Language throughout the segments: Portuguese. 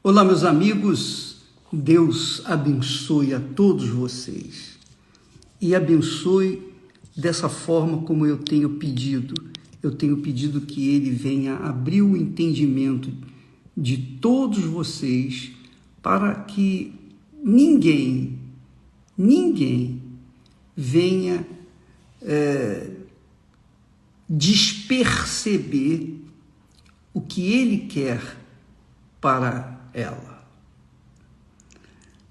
Olá, meus amigos, Deus abençoe a todos vocês e abençoe dessa forma como eu tenho pedido. Eu tenho pedido que Ele venha abrir o entendimento de todos vocês para que ninguém venha desperceber o que Ele quer para ela.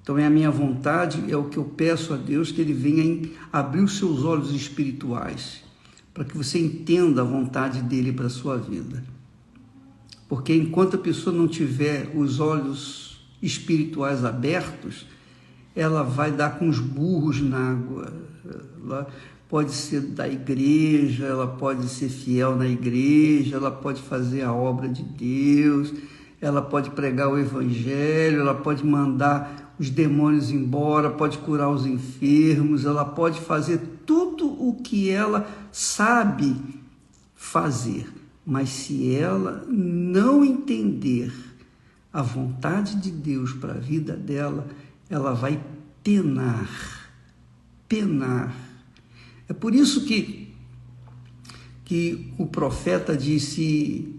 Então é a minha vontade, é o que eu peço a Deus, que Ele venha abrir os seus olhos espirituais, para que você entenda a vontade dEle para a sua vida. Porque enquanto a pessoa não tiver os olhos espirituais abertos, ela vai dar com os burros na água. Ela pode ser da igreja, ela pode ser fiel na igreja, ela pode fazer a obra de Deus, ela pode pregar o evangelho, ela pode mandar os demônios embora, pode curar os enfermos, ela pode fazer tudo o que ela sabe fazer. Mas se ela não entender a vontade de Deus para a vida dela, ela vai penar. É por isso que o profeta disse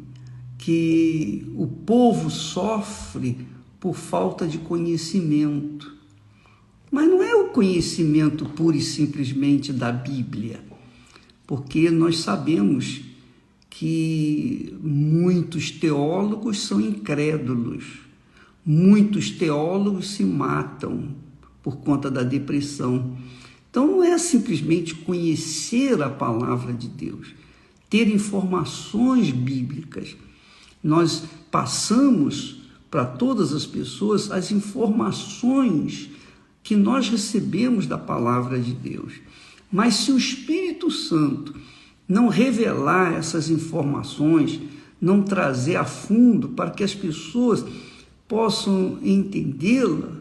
que o povo sofre por falta de conhecimento. Mas não é o conhecimento pura e simplesmente da Bíblia, porque nós sabemos que muitos teólogos são incrédulos, muitos teólogos se matam por conta da depressão. Então não é simplesmente conhecer a palavra de Deus, ter informações bíblicas. Nós passamos para todas as pessoas as informações que nós recebemos da palavra de Deus. Mas se o Espírito Santo não revelar essas informações, não trazer a fundo para que as pessoas possam entendê-la,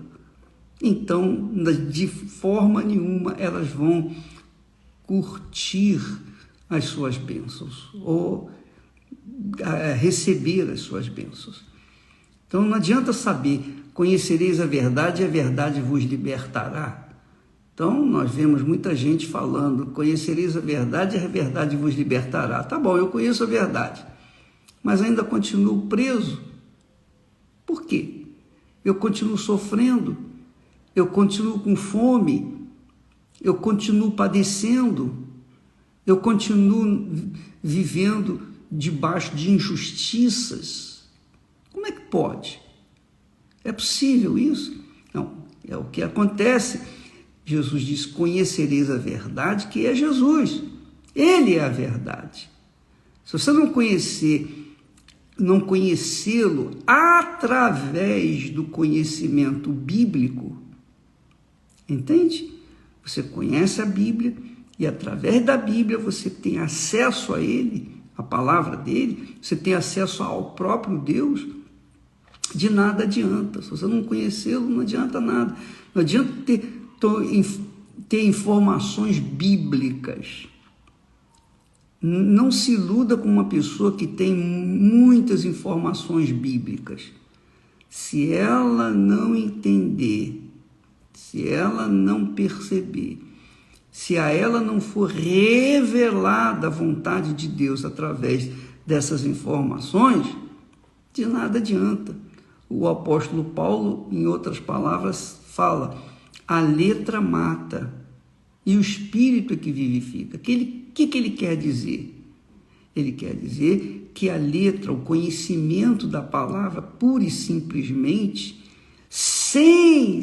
então, de forma nenhuma, elas vão curtir as suas bênçãos ou receber as suas bênçãos. Então, não adianta saber, conhecereis a verdade e a verdade vos libertará. Então, nós vemos muita gente falando, conhecereis a verdade e a verdade vos libertará. Tá bom, eu conheço a verdade, mas ainda continuo preso. Por quê? Eu continuo sofrendo, eu continuo com fome, eu continuo padecendo, eu continuo vivendo debaixo de injustiças. Como é que pode? É possível isso? Não, é o que acontece. Jesus diz, conhecereis a verdade, que é Jesus. Ele é a verdade. Se você não conhecê-lo através do conhecimento bíblico, entende? Você conhece a Bíblia e através da Bíblia você tem acesso a Ele, a palavra dele, você tem acesso ao próprio Deus. De nada adianta. Se você não conhecê-lo, não adianta nada. Não adianta ter informações bíblicas. Não se iluda com uma pessoa que tem muitas informações bíblicas. Se ela não entender, se ela não perceber, se a ela não for revelada a vontade de Deus através dessas informações, de nada adianta. O apóstolo Paulo, em outras palavras, fala, a letra mata e o espírito é que vivifica. O que ele quer dizer? Ele quer dizer que a letra, o conhecimento da palavra, pura e simplesmente, sem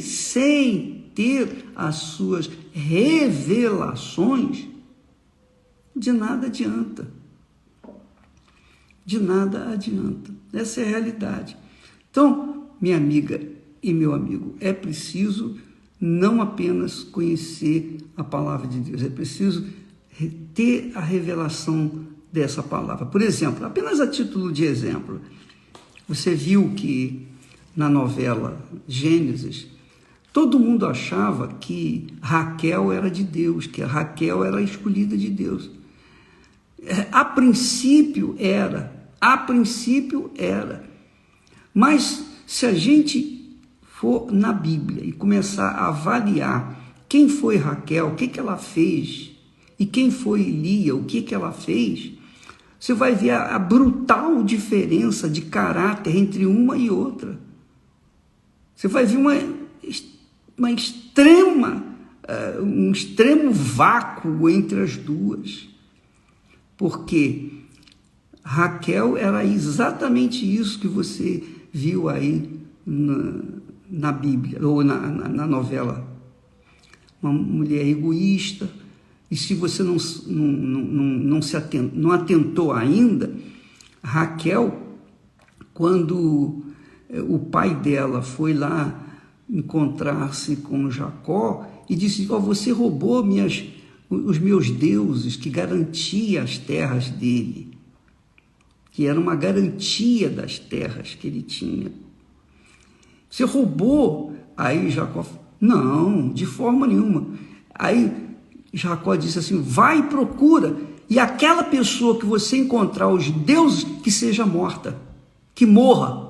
ter as suas revelações, de nada adianta. De nada adianta. Essa é a realidade. Então, minha amiga e meu amigo, é preciso não apenas conhecer a palavra de Deus, é preciso ter a revelação dessa palavra. Por exemplo, apenas a título de exemplo, você viu que na novela Gênesis, todo mundo achava que Raquel era de Deus, que a Raquel era a escolhida de Deus. A princípio era, mas se a gente for na Bíblia e começar a avaliar quem foi Raquel, o que ela fez, e quem foi Lia, o que ela fez, você vai ver a brutal diferença de caráter entre uma e outra. Você vai ver um extremo vácuo entre as duas. Porque Raquel era exatamente isso que você viu aí na Bíblia, ou na novela. Uma mulher egoísta. E se você não atentou ainda, Raquel, quando o pai dela foi lá encontrar-se com Jacó e disse: você roubou os meus deuses, que garantia as terras dele, que era uma garantia das terras que ele tinha. Você roubou. Aí Jacó: não, de forma nenhuma. Aí Jacó disse assim: vai e procura, e aquela pessoa que você encontrar os deuses, que seja morta, que morra.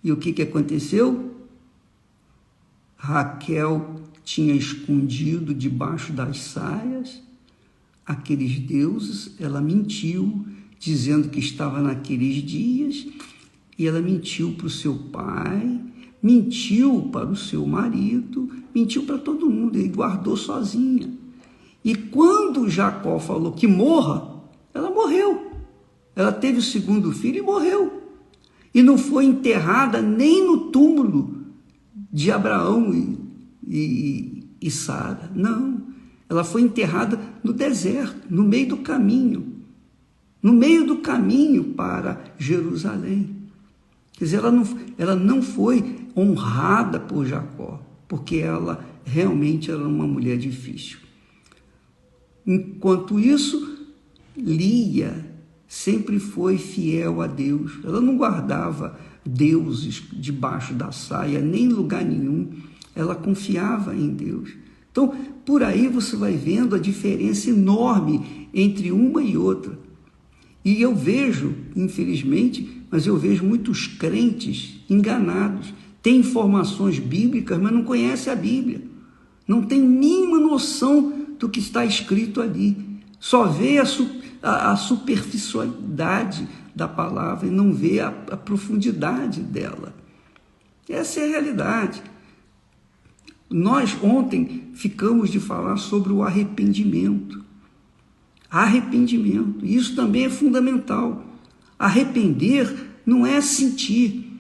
E o que aconteceu? Raquel tinha escondido debaixo das saias aqueles deuses. Ela mentiu, dizendo que estava naqueles dias, e ela mentiu para o seu pai, mentiu para o seu marido, mentiu para todo mundo, e guardou sozinha. E quando Jacó falou que morra, ela morreu. Ela teve o segundo filho e morreu. E não foi enterrada nem no túmulo de Abraão e Sara. Não, ela foi enterrada no deserto, no meio do caminho. No meio do caminho para Jerusalém. Quer dizer, ela não foi honrada por Jacó, porque ela realmente era uma mulher difícil. Enquanto isso, Lia sempre foi fiel a Deus. Ela não guardava deuses debaixo da saia, nem em lugar nenhum. Ela confiava em Deus. Então, por aí você vai vendo a diferença enorme entre uma e outra. E eu vejo, infelizmente, mas eu vejo muitos crentes enganados. Tem informações bíblicas, mas não conhece a Bíblia. Não tem mínima noção do que está escrito ali. Só vê a superficialidade da palavra e não vê a profundidade dela. Essa é a realidade. Nós ontem ficamos de falar sobre o arrependimento. Arrependimento. Isso também é fundamental. Arrepender não é sentir.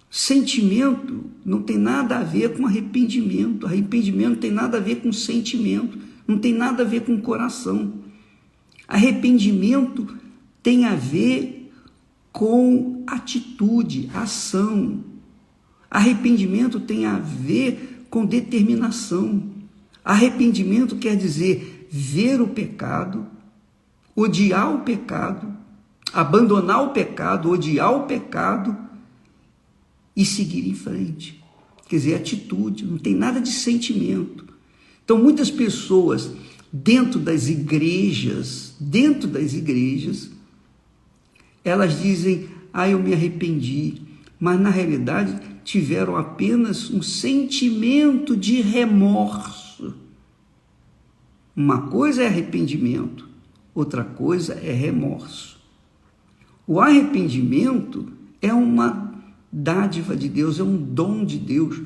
Sentimento não tem nada a ver com arrependimento. Arrependimento não tem nada a ver com sentimento. Não tem nada a ver com coração. Arrependimento tem a ver com atitude, ação. Arrependimento tem a ver com determinação. Arrependimento quer dizer ver o pecado, odiar o pecado, abandonar o pecado, odiar o pecado e seguir em frente. Quer dizer, atitude, não tem nada de sentimento. Então, muitas pessoas dentro das igrejas, elas dizem: eu me arrependi, mas na realidade tiveram apenas um sentimento de remorso. Uma coisa é arrependimento, outra coisa é remorso. O arrependimento é uma dádiva de Deus, é um dom de Deus.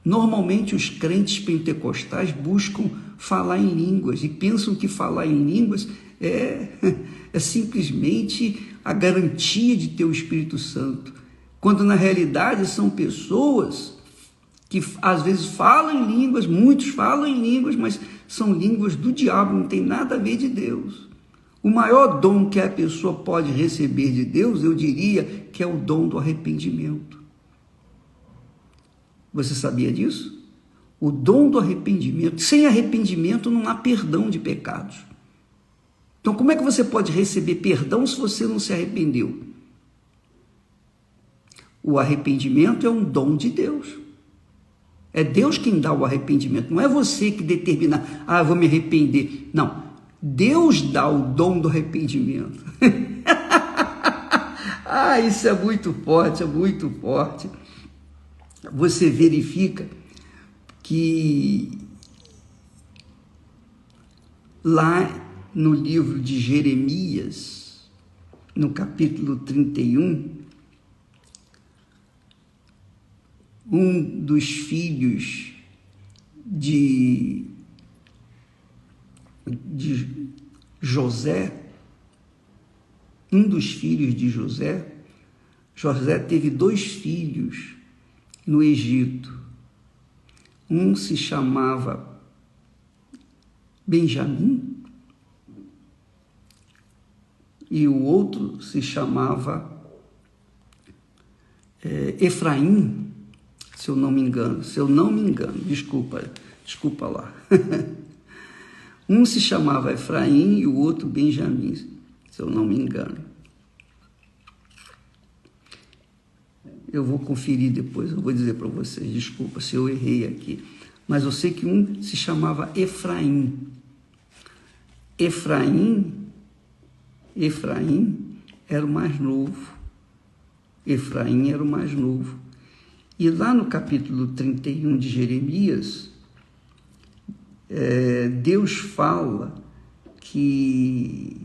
Normalmente os crentes pentecostais buscam falar em línguas e pensam que falar em línguas é simplesmente a garantia de ter o Espírito Santo, quando na realidade são pessoas que às vezes falam em línguas, muitos falam em línguas, mas são línguas do diabo, não tem nada a ver de Deus. O maior dom que a pessoa pode receber de Deus, eu diria que é o dom do arrependimento. Você sabia disso? O dom do arrependimento. Sem arrependimento não há perdão de pecados. Então, como é que você pode receber perdão se você não se arrependeu? O arrependimento é um dom de Deus. É Deus quem dá o arrependimento. Não é você que determina: eu vou me arrepender. Não. Deus dá o dom do arrependimento. Isso é muito forte, é muito forte. Você verifica que lá no livro de Jeremias, no capítulo 31, um dos filhos de José, José teve 2 filhos no Egito. Um se chamava Benjamim e o outro se chamava Efraim, se eu não me engano, desculpa lá. Um se chamava Efraim e o outro Benjamim, se eu não me engano. Eu vou conferir depois, eu vou dizer para vocês, desculpa se eu errei aqui. Mas eu sei que um se chamava Efraim. Efraim era o mais novo. E lá no capítulo 31 de Jeremias, Deus fala que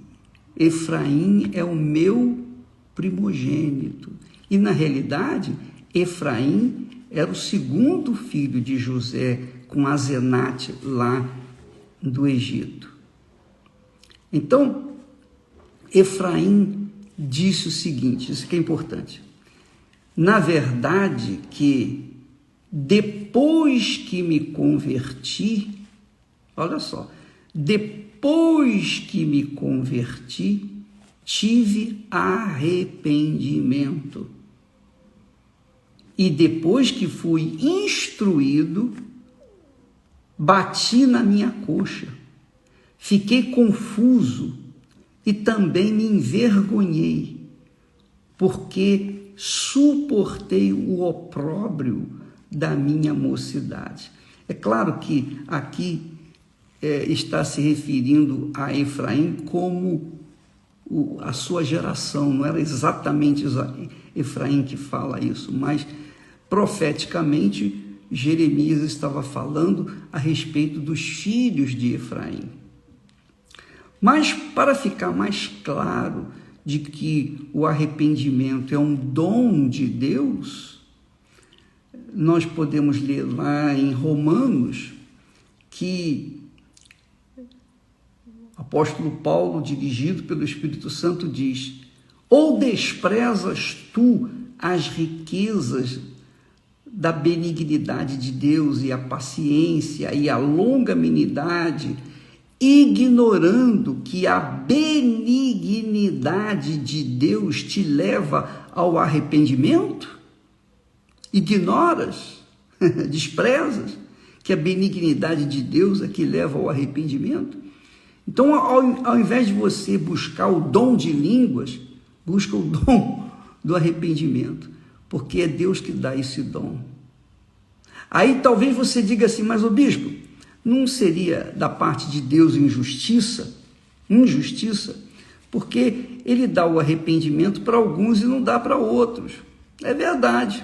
Efraim é o meu primogênito. E, na realidade, Efraim era o segundo filho de José com Asenate lá do Egito. Então, Efraim disse o seguinte, isso que é importante. Na verdade, que depois que me converti, olha só, depois que me converti, tive arrependimento. E depois que fui instruído, bati na minha coxa, fiquei confuso e também me envergonhei, porque suportei o opróbrio da minha mocidade. É claro que aqui está se referindo a Efraim como a sua geração, não era exatamente Efraim que fala isso, mas profeticamente Jeremias estava falando a respeito dos filhos de Efraim. Mas para ficar mais claro de que o arrependimento é um dom de Deus, nós podemos ler lá em Romanos que o apóstolo Paulo, dirigido pelo Espírito Santo, diz: ou desprezas tu as riquezas da benignidade de Deus e a paciência e a longanimidade, ignorando que a benignidade de Deus te leva ao arrependimento? Ignoras, desprezas que a benignidade de Deus é que leva ao arrependimento? Então, ao invés de você buscar o dom de línguas, busca o dom do arrependimento, porque é Deus que dá esse dom. Aí talvez você diga assim, mas o bispo, não seria da parte de Deus injustiça? Porque ele dá o arrependimento para alguns e não dá para outros. É verdade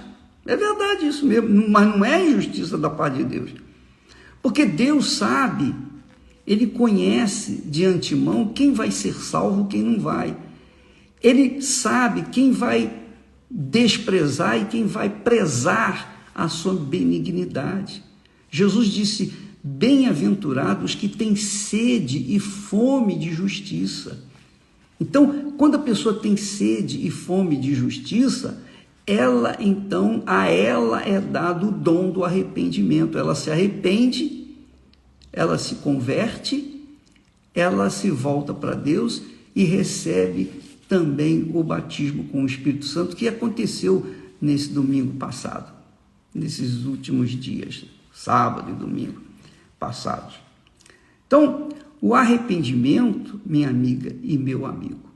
isso mesmo, mas não é injustiça da parte de Deus. Porque Deus sabe, ele conhece de antemão quem vai ser salvo, quem não vai. Ele sabe quem vai desprezar e quem vai prezar a sua benignidade. Jesus disse: bem-aventurados que têm sede e fome de justiça. Então, quando a pessoa tem sede e fome de justiça, a ela é dado o dom do arrependimento. Ela se arrepende, ela se converte, ela se volta para Deus e recebe também o batismo com o Espírito Santo, que aconteceu nesse domingo passado, nesses últimos dias, sábado e domingo passados. Então, o arrependimento, minha amiga e meu amigo,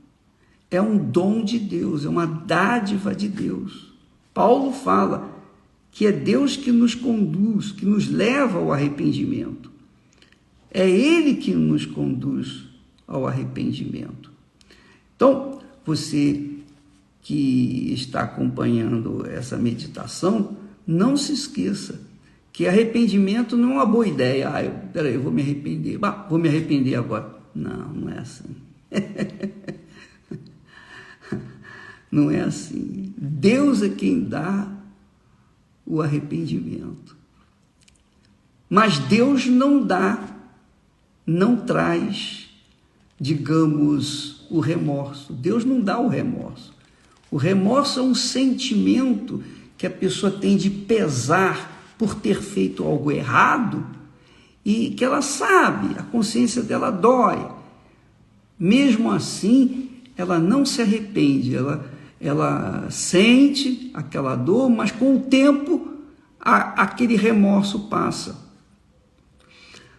é um dom de Deus, é uma dádiva de Deus. Paulo fala que é Deus que nos conduz, que nos leva ao arrependimento. É Ele que nos conduz ao arrependimento. Então, você que está acompanhando essa meditação, não se esqueça que arrependimento não é uma boa ideia. Peraí, eu vou me arrepender. Vou me arrepender agora. Não, não é assim. Não é assim. Deus é quem dá o arrependimento. Mas Deus não dá, não traz, digamos, o remorso. Deus não dá o remorso. O remorso é um sentimento que a pessoa tem de pesar por ter feito algo errado e que ela sabe, a consciência dela dói. Mesmo assim, ela não se arrepende, ela sente aquela dor, mas com o tempo aquele remorso passa.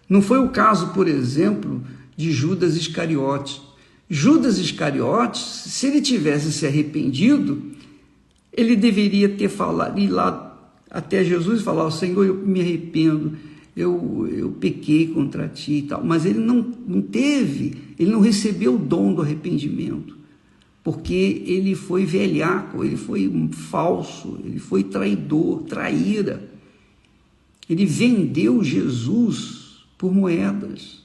Não foi o caso, por exemplo, de Judas Iscariotes. Judas Iscariotes, se ele tivesse se arrependido, ele deveria ter falado, ir lá até Jesus e falar: Senhor, eu me arrependo, eu pequei contra ti e tal. Mas ele não teve, ele não recebeu o dom do arrependimento, porque ele foi velhaco, ele foi um falso, ele foi traidor, traíra. Ele vendeu Jesus por moedas.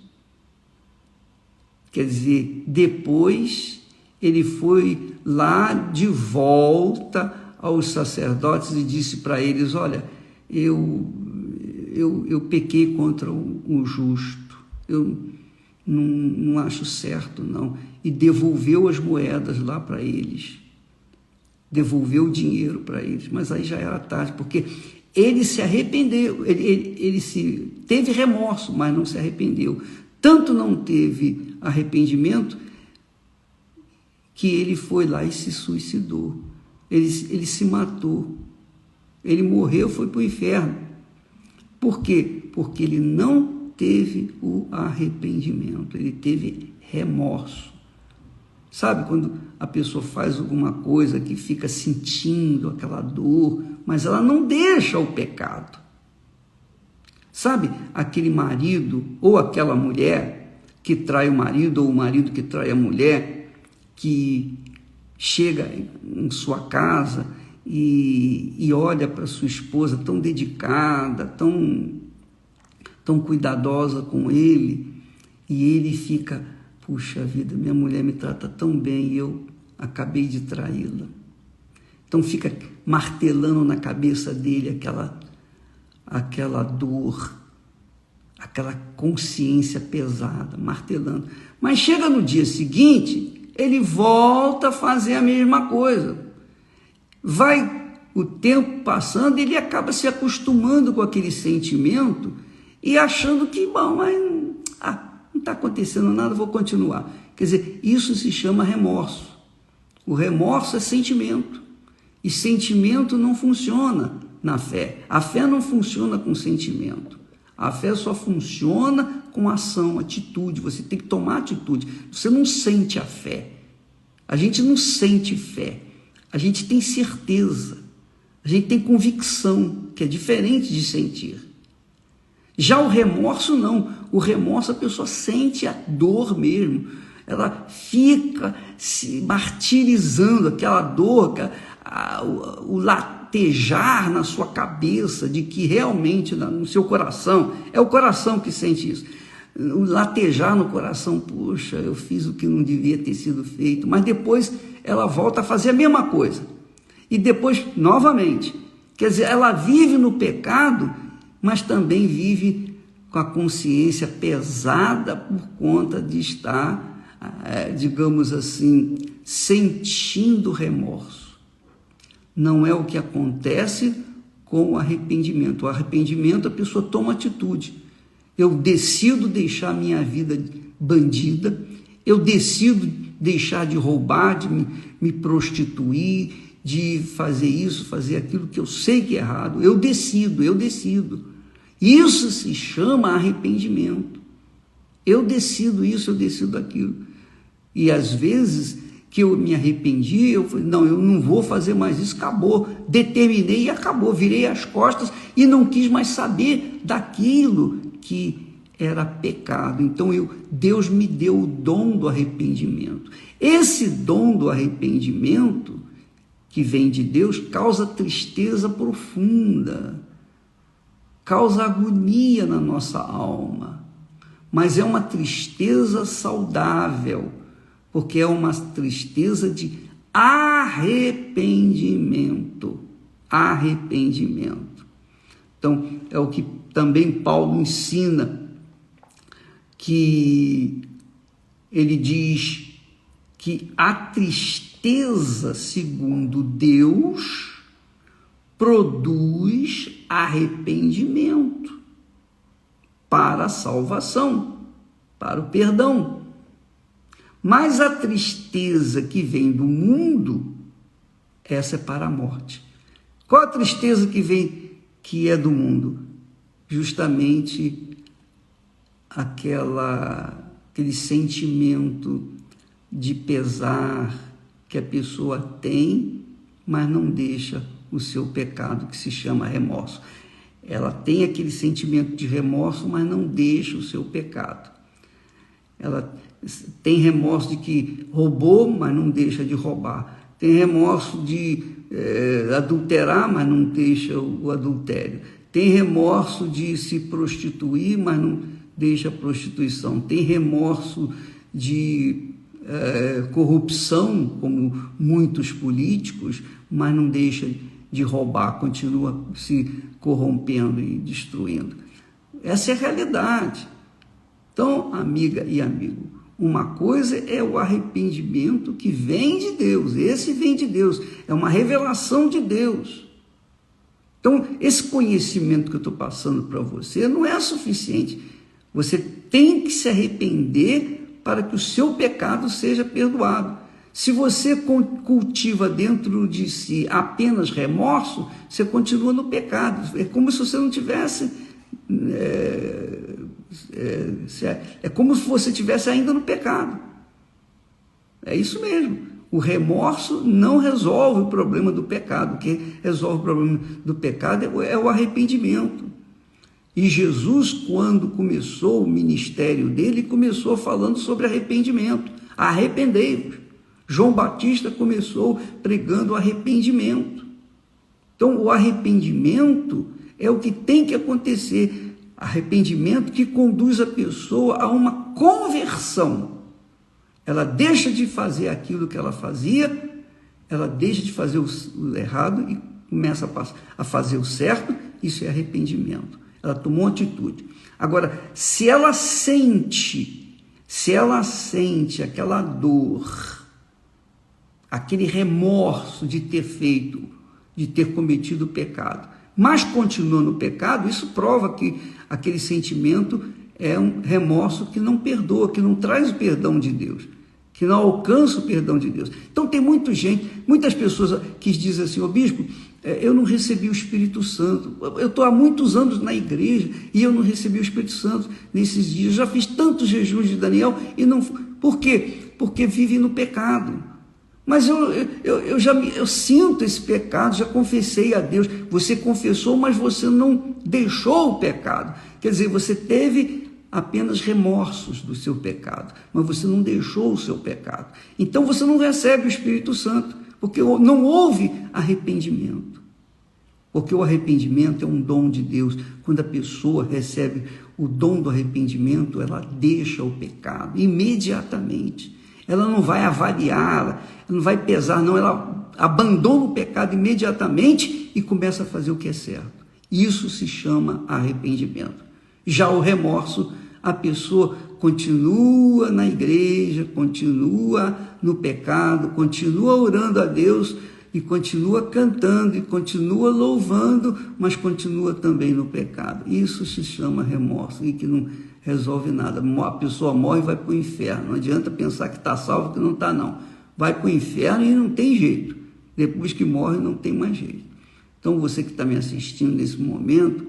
Quer dizer, depois ele foi lá de volta aos sacerdotes e disse para eles: olha, eu pequei contra o justo, eu não acho certo, não. E devolveu as moedas lá para eles, devolveu o dinheiro para eles, mas aí já era tarde, porque ele se arrependeu, ele teve remorso, mas não se arrependeu. Tanto não teve arrependimento que ele foi lá e se suicidou. Ele se matou. Ele morreu, foi para o inferno. Por quê? Porque ele não teve o arrependimento, ele teve remorso. Sabe quando a pessoa faz alguma coisa que fica sentindo aquela dor, mas ela não deixa o pecado? Sabe aquele marido ou aquela mulher que trai o marido, ou o marido que trai a mulher, que chega em sua casa e olha para sua esposa tão dedicada, tão cuidadosa com ele, e ele fica: puxa vida, minha mulher me trata tão bem e eu acabei de traí-la. Então fica martelando na cabeça dele aquela dor, aquela consciência pesada, martelando. Mas chega no dia seguinte, ele volta a fazer a mesma coisa. Vai o tempo passando, ele acaba se acostumando com aquele sentimento e achando que, bom, mas não está acontecendo nada, vou continuar. Quer dizer, isso se chama remorso. O remorso é sentimento. E sentimento não funciona na fé. A fé não funciona com sentimento. A fé só funciona com ação, atitude. Você tem que tomar atitude. Você não sente a fé. A gente não sente fé. A gente tem certeza. A gente tem convicção, que é diferente de sentir. Já o remorso não. O remorso a pessoa sente a dor mesmo. Ela fica se martirizando, aquela dor, o latejar na sua cabeça de que realmente no seu coração, é o coração que sente isso, o latejar no coração: puxa, eu fiz o que não devia ter sido feito. Mas depois ela volta a fazer a mesma coisa, e depois novamente. Quer dizer, ela vive no pecado, mas também vive com a consciência pesada por conta de estar, digamos assim, sentindo remorso. Não é o que acontece com o arrependimento. O arrependimento, a pessoa toma atitude. Eu decido deixar minha vida bandida, eu decido deixar de roubar, de me prostituir, de fazer isso, fazer aquilo que eu sei que é errado. Eu decido. Isso se chama arrependimento. Eu decido isso, eu decido aquilo. E às vezes que eu me arrependi, eu falei: não, eu não vou fazer mais isso, acabou, determinei e acabou, virei as costas e não quis mais saber daquilo que era pecado. Então Deus me deu o dom do arrependimento. Esse dom do arrependimento que vem de Deus causa tristeza profunda, causa agonia na nossa alma, mas é uma tristeza saudável, porque é uma tristeza de arrependimento. Arrependimento. Então, é o que também Paulo ensina, que ele diz que a tristeza, segundo Deus, produz arrependimento para a salvação, para o perdão. Mas a tristeza que vem do mundo, essa é para a morte. Qual a tristeza que vem, que é do mundo? Justamente aquele sentimento de pesar que a pessoa tem, mas não deixa o seu pecado, que se chama remorso. Ela tem aquele sentimento de remorso, mas não deixa o seu pecado. Ela tem remorso de que roubou, mas não deixa de roubar. Tem remorso de adulterar, mas não deixa o adultério. Tem remorso de se prostituir, mas não deixa a prostituição. Tem remorso de corrupção, como muitos políticos, mas não deixa de roubar, continua se corrompendo e destruindo. Essa é a realidade. Então, amiga e amigo, uma coisa é o arrependimento que vem de Deus, esse vem de Deus, é uma revelação de Deus. Então, esse conhecimento que eu estou passando para você não é suficiente. Você tem que se arrepender para que o seu pecado seja perdoado. Se você cultiva dentro de si apenas remorso, você continua no pecado. É como se você não tivesse... É como se você estivesse ainda no pecado. É isso mesmo. O remorso não resolve o problema do pecado. O que resolve o problema do pecado é o arrependimento. E Jesus, quando começou o ministério dele, começou falando sobre arrependimento. Arrependei-vos. João Batista começou pregando arrependimento. Então, o arrependimento é o que tem que acontecer. Arrependimento que conduz a pessoa a uma conversão. Ela deixa de fazer aquilo que ela fazia, ela deixa de fazer o errado e começa a fazer o certo. Isso é arrependimento. Ela tomou atitude. Agora, se ela sente aquela dor, aquele remorso de ter feito, de ter cometido o pecado, mas continua no pecado, isso prova que aquele sentimento é um remorso que não perdoa, que não traz o perdão de Deus, que não alcança o perdão de Deus. Então tem muitas pessoas que dizem assim: ô bispo, eu não recebi o Espírito Santo, eu estou há muitos anos na igreja e eu não recebi o Espírito Santo nesses dias, já fiz tantos jejuns de Daniel e não... Por quê? Porque vive no pecado. Mas eu sinto esse pecado, já confessei a Deus. Você confessou, mas você não deixou o pecado. Quer dizer, você teve apenas remorsos do seu pecado, mas você não deixou o seu pecado. Então você não recebe o Espírito Santo, porque não houve arrependimento. Porque o arrependimento é um dom de Deus. Quando a pessoa recebe o dom do arrependimento, ela deixa o pecado imediatamente. Ela não vai avaliar, ela não vai pesar, não. Ela abandona o pecado imediatamente e começa a fazer o que é certo. Isso se chama arrependimento. Já o remorso, a pessoa continua na igreja, continua no pecado, continua orando a Deus e continua cantando e continua louvando, mas continua também no pecado. Isso se chama remorso e que não resolve nada. A pessoa morre e vai para o inferno. Não adianta pensar que está salvo, que não está, não. Vai para o inferno e não tem jeito. Depois que morre, não tem mais jeito. Então, você que está me assistindo nesse momento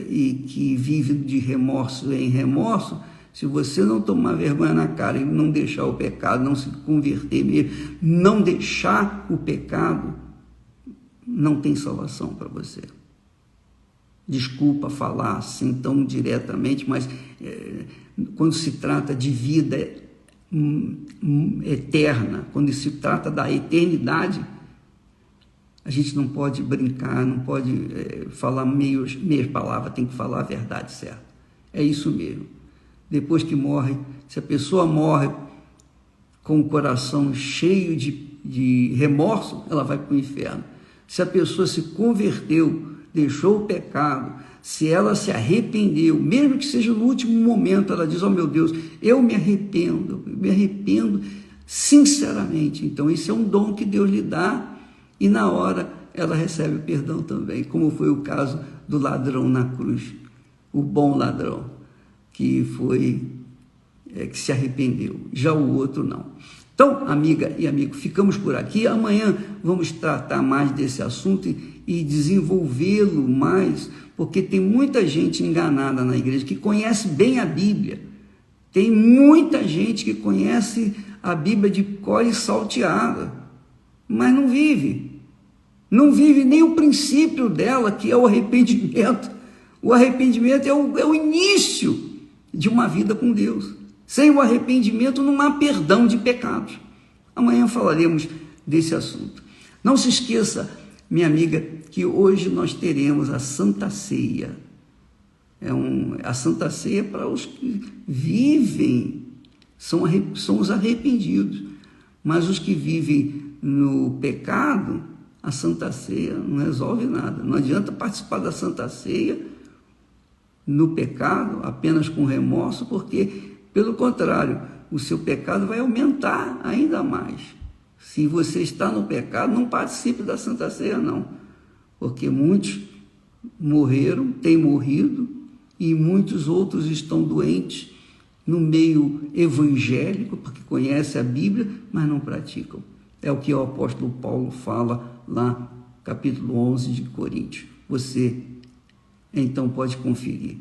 e que vive de remorso em remorso, se você não tomar vergonha na cara e não deixar o pecado, não se converter mesmo, não deixar o pecado, não tem salvação para você. Desculpa falar assim tão diretamente, mas quando se trata de vida eterna, quando se trata da eternidade, A gente não pode brincar, não pode falar meias palavras, tem que falar a verdade certa. É isso mesmo. Depois que morre, se a pessoa morre com o coração cheio de remorso, ela vai para o inferno. Se a pessoa se converteu, deixou o pecado, se ela se arrependeu, mesmo que seja no último momento, ela diz, oh meu Deus, eu me arrependo sinceramente. Então isso é um dom que Deus lhe dá e na hora ela recebe o perdão também, como foi o caso do ladrão na cruz, o bom ladrão, que se arrependeu, já o outro não. Então, amiga e amigo, ficamos por aqui. Amanhã vamos tratar mais desse assunto e desenvolvê-lo mais, porque tem muita gente enganada na igreja que conhece bem a Bíblia. Tem muita gente que conhece a Bíblia de cor e salteada, mas não vive. Não vive nem o princípio dela, que é o arrependimento. O arrependimento é o início de uma vida com Deus. Sem o arrependimento não há perdão de pecados. Amanhã falaremos desse assunto. Não se esqueça, minha amiga, que hoje nós teremos a Santa Ceia. A Santa Ceia para os que vivem, são os arrependidos. Mas os que vivem no pecado, a Santa Ceia não resolve nada. Não adianta participar da Santa Ceia no pecado, apenas com remorso, porque, pelo contrário, o seu pecado vai aumentar ainda mais. Se você está no pecado, não participe da Santa Ceia, não. Porque muitos morreram, têm morrido, e muitos outros estão doentes no meio evangélico, porque conhecem a Bíblia, mas não praticam. É o que o apóstolo Paulo fala lá, capítulo 11 de Coríntios. Você, então, pode conferir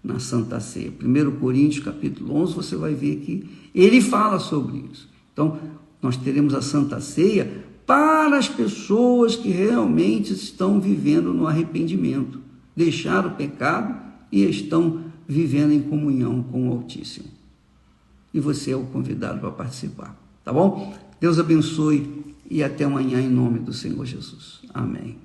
na Santa Ceia. 1 Coríntios, capítulo 11, você vai ver que ele fala sobre isso. Então, nós teremos a Santa Ceia para as pessoas que realmente estão vivendo no arrependimento, deixaram o pecado e estão vivendo em comunhão com o Altíssimo. E você é o convidado para participar, tá bom? Deus abençoe e até amanhã em nome do Senhor Jesus. Amém.